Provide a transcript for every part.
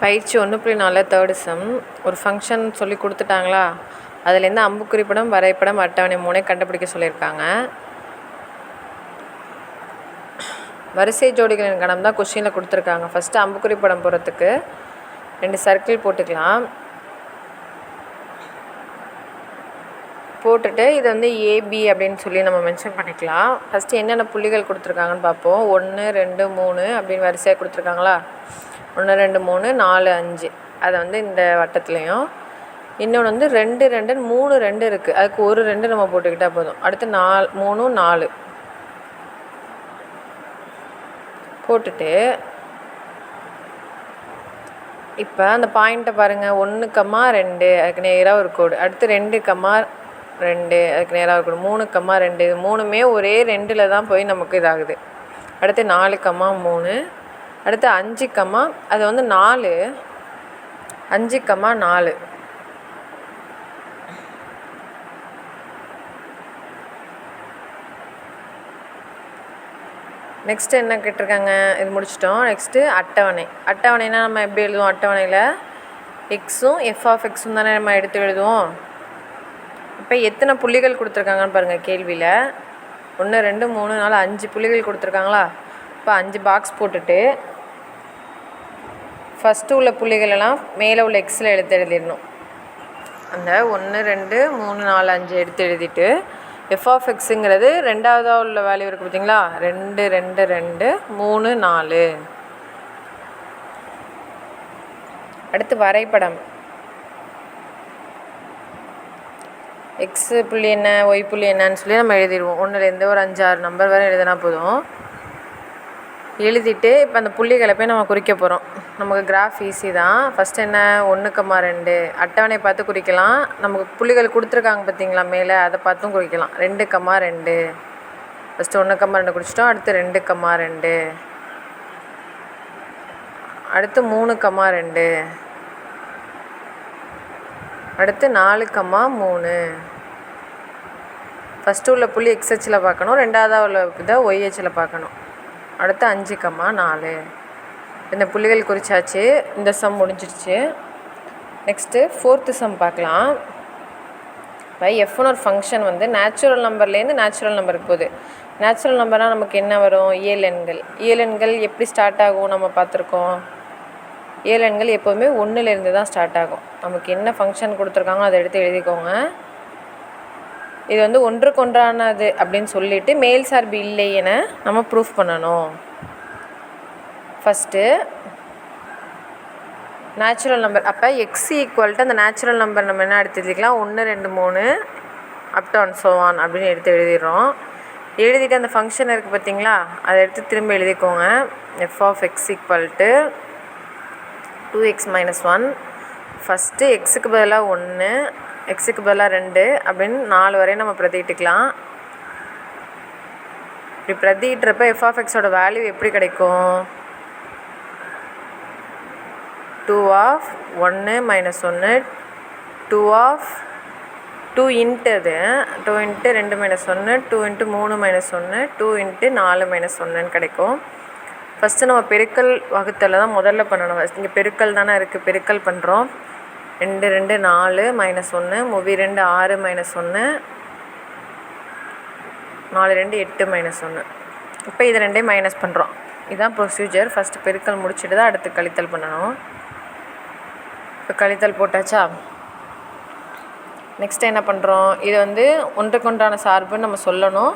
பயிற்சி 1.4 third some. ஒரு function சொல்லி கொடுத்துட்டாங்களா, அதுலேருந்து அம்புக்குறிப்படம், வரைபடம், அட்டவணை 3 கண்டுபிடிக்க சொல்லியிருக்காங்க. வரிசை ஜோடிகளின் கணம் தான் கொஷினில் கொடுத்துருக்காங்க. ஃபஸ்ட்டு அம்புக்குறிப்படம் போகிறதுக்கு 2 சர்க்கிள் போட்டுக்கலாம். போட்டுட்டு இதை வந்து ஏபி அப்படின்னு சொல்லி நம்ம மென்ஷன் பண்ணிக்கலாம். ஃபஸ்ட்டு என்னென்ன புள்ளிகள் கொடுத்துருக்காங்கன்னு பார்ப்போம். 1 2 3 அப்படின்னு வரிசையாக கொடுத்துருக்காங்களா, 1 2 3 4 5. அதை வந்து இந்த வட்டத்துலேயும், இன்னொன்று வந்து 2 2 3 2 இருக்குது, அதுக்கு ஒரு 2 நம்ம போட்டுக்கிட்டால் போதும். அடுத்து 4 3 4 போட்டுட்டு இப்போ அந்த பாயிண்ட்டை பாருங்கள். 1, 2 அதுக்கு நேராக ஒரு கோடு. அடுத்து 2, 2 அதுக்கு நேராக ஒரு கோடு. 3, 2 இது மூணுமே ஒரே 2ல் தான் போய் நமக்கு இதாகுது. அடுத்து 4, 3 அடுத்து 5, அது வந்து 4 5, 4. நெக்ஸ்ட்டு என்ன கேட்டிருக்காங்க, இது முடிச்சிட்டோம். நெக்ஸ்ட்டு அட்டவணை. அட்டவணைனா நம்ம எப்படி எழுதுவோம்? அட்டவணையில் எக்ஸும் f(x)ம் தானே நம்ம எடுத்து எழுதுவோம். இப்போ எத்தனை புள்ளிகள் கொடுத்துருக்காங்கன்னு பாருங்கள் கேள்வியில். 1 2 3 4 5 புள்ளிகள் கொடுத்துருக்காங்களா. இப்போ 5 பாக்ஸ் போட்டுட்டு ஃபஸ்ட்டு உள்ள புள்ளிகளெல்லாம் மேலே உள்ள எக்ஸில் எழுதிடணும். அந்த 1 2 3 4 5 எடுத்து எழுதிட்டு f(x)ங்கிறது ரெண்டாவதாக உள்ள வேல்யூ இருக்குது பார்த்தீங்களா, 2 2 2 3 4. அடுத்து வரைபடம். எக்ஸ் புள்ளி என்ன, ஒய் புள்ளி என்னன்னு சொல்லி நம்ம எழுதிடுவோம். 1லேருந்து ஒரு 5 6 நம்பர் வரை எழுதினா போதும். எழுதிட்டு இப்போ அந்த புள்ளிகளை போய் நம்ம குறிக்க போகிறோம். நமக்கு கிராஃப் ஈஸி தான். ஃபஸ்ட்டு என்ன, 1, 2 அட்டவணை பார்த்து குறிக்கலாம். நமக்கு புள்ளிகள் கொடுத்துருக்காங்க பார்த்தீங்களா மேலே, அதை பார்த்தும் குறிக்கலாம். 2, 2 ஃபஸ்ட்டு 1, 2 குறிச்சிட்டோம். அடுத்து 2, 2 அடுத்து 3, 2 அடுத்து 4, 3. ஃபஸ்ட்டு உள்ள புள்ளி எக்ஸ் அச்சில் பார்க்கணும், ரெண்டாவதாக உள்ள இதை ஒய் அச்சில் பார்க்கணும். அடுத்து 5, 4. இந்த புள்ளிகள் குறிச்சாச்சு. இந்த சம் முடிஞ்சிடுச்சு. நெக்ஸ்ட்டு 4th சம் பார்க்கலாம். இப்போ எஃப்னு ஒரு ஃபங்க்ஷன் வந்து நேச்சுரல் நம்பர்லேருந்து நேச்சுரல் நம்பருக்கு போகுது. நேச்சுரல் நம்பர்னால் நமக்கு என்ன வரும்? இயல் எண்கள். இயல் எண்கள் எப்படி ஸ்டார்ட் ஆகும் நம்ம பார்த்துருக்கோம். இயல் எண்கள் எப்போவுமே 1லேருந்து தான் ஸ்டார்ட் ஆகும். நமக்கு என்ன ஃபங்க்ஷன் கொடுத்துருக்காங்களோ அதை எடுத்து எழுதிக்கோங்க. இது வந்து ஒன்றுக்கொன்றானது அப்படின்னு சொல்லிவிட்டு மேல் சார்பு இல்லை என நம்ம ப்ரூஃப் பண்ணணும். First natural number. அப்போ எக்ஸ் ஈக்குவல்ட்டு அந்த நேச்சுரல் நம்பர் நம்ம என்ன எடுத்து எழுதிக்கலாம், 1 2 3 up to and so on அப்படின்னு எடுத்து எழுதிடுறோம். எழுதிட்டு அந்த ஃபங்க்ஷன் இருக்குது பார்த்தீங்களா, அதை எடுத்து திரும்ப எழுதிக்கோங்க. f(x) equal to 2x - 1. ஃபஸ்ட்டு எக்ஸுக்கு பதிலாக 1, எக்ஸுக்கு பதிலாக 2 அப்படின்னு 4 வரையும் நம்ம பிரதிட்டுக்கலாம். இப்படி பிரதிட்டுறப்ப f(x)ஓட வேல்யூ எப்படி கிடைக்கும்? 2(1 - 1) 2 இன்ட்டு அது 2 × 2 - 1 2 × 3 - 1 2 × 4 - 1ன்னு கிடைக்கும். ஃபஸ்ட்டு நம்ம பெருக்கல் வகுத்தலை தான் முதல்ல பண்ணணும். ஃபஸ்ட் இங்கே பெருக்கல் தானே இருக்குது, பெருக்கல் பண்ணுறோம். 2 2 4 - 1 3 2 6 - 1 4 2 8 - 1. இப்போ இது ரெண்டையும் மைனஸ் பண்ணுறோம். இதுதான் ப்ரொசீஜர். ஃபஸ்ட்டு பெருக்கல் முடிச்சுட்டு தான் அடுத்து கழித்தல் பண்ணணும். இப்போ கழித்தல் போட்டாச்சா. நெக்ஸ்ட்டு என்ன பண்ணுறோம், இது வந்து ஒன்றுக்கொன்றான சார்புன்னு நம்ம சொல்லணும்.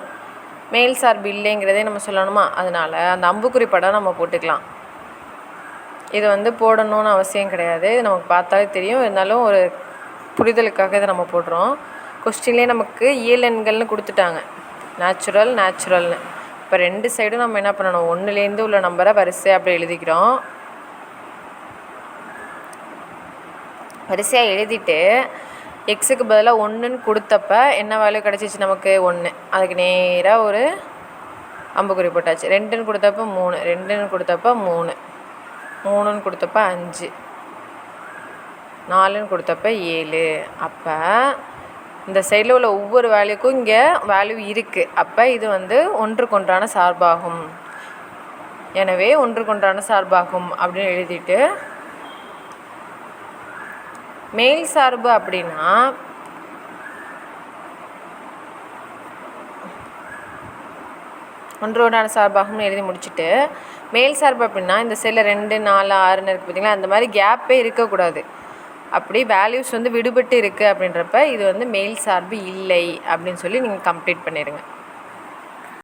மேல் சார்பு இல்லைங்கிறதே நம்ம சொல்லணுமா, அதனால் அந்த அம்புக்குறி படம் நம்ம போட்டுக்கலாம். இது வந்து போடணும்னு அவசியம் கிடையாது, நமக்கு பார்த்தாலே தெரியும். இருந்தாலும் ஒரு புரிதலுக்காக இதை நம்ம போடுறோம். கொஸ்டின்லேயே நமக்கு இயல் எண்கள்னு கொடுத்துட்டாங்க, நேச்சுரல்னு. இப்போ 2 சைடும் நம்ம என்ன பண்ணணும், 1லேருந்து உள்ள நம்பரை வரிசையாக அப்படி எழுதிக்கிறோம். வரிசையாக எழுதிட்டு எக்ஸுக்கு பதிலாக 1ன்னு கொடுத்தப்ப என்ன வேல்யூ கிடச்சிச்சு நமக்கு? 1. அதுக்கு நேராக ஒரு அம்புக்குறி போட்டாச்சு. 2ன்னு கொடுத்தப்ப 3, 2ன்னு கொடுத்தப்ப 3, 3ன்னு கொடுத்தப்ப 5, 4ன்னு கொடுத்தப்ப 7. அப்போ இந்த சைடில் உள்ள ஒவ்வொரு வேல்யூக்கும் இங்கே வேல்யூ இருக்குது. அப்போ இது வந்து ஒன்றுக்கொன்றான சார்பாகும். எனவே ஒன்றுக்கொன்றான சார்பாகும் அப்படின்னு எழுதிட்டு மேல் சார்பு அப்படின்னா ஒன்றோடான சார்பாகனு எழுதி முடிச்சுட்டு, மேல் சார்பு அப்படின்னா இந்த சைடில் 2 4 6ன்னு இருக்குது பார்த்திங்களா, அந்த மாதிரி கேப்பே இருக்கக்கூடாது. அப்படி வேல்யூஸ் வந்து விடுபட்டு இருக்குது அப்படின்றப்ப இது வந்து மேல் சார்பு இல்லை அப்படின்னு சொல்லி நீங்கள் கம்ப்ளீட் பண்ணிடுங்க.